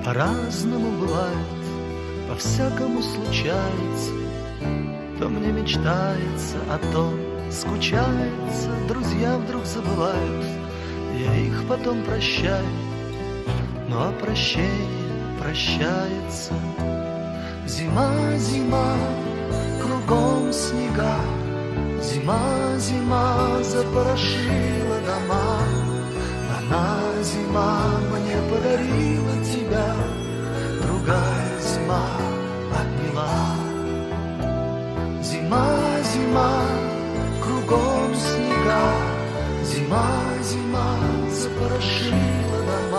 По-разному бывает, по-всякому случается. То мне мечтается, а то скучается. Друзья вдруг забывают, я их потом прощаю. Ну а прощение прощается. Зима, зима, кругом снега. Зима, зима, запорошила дома. Она, зима, мне подарила тебя, другая зима отняла. Зима, зима, кругом снега. Зима, зима, запорошила дома.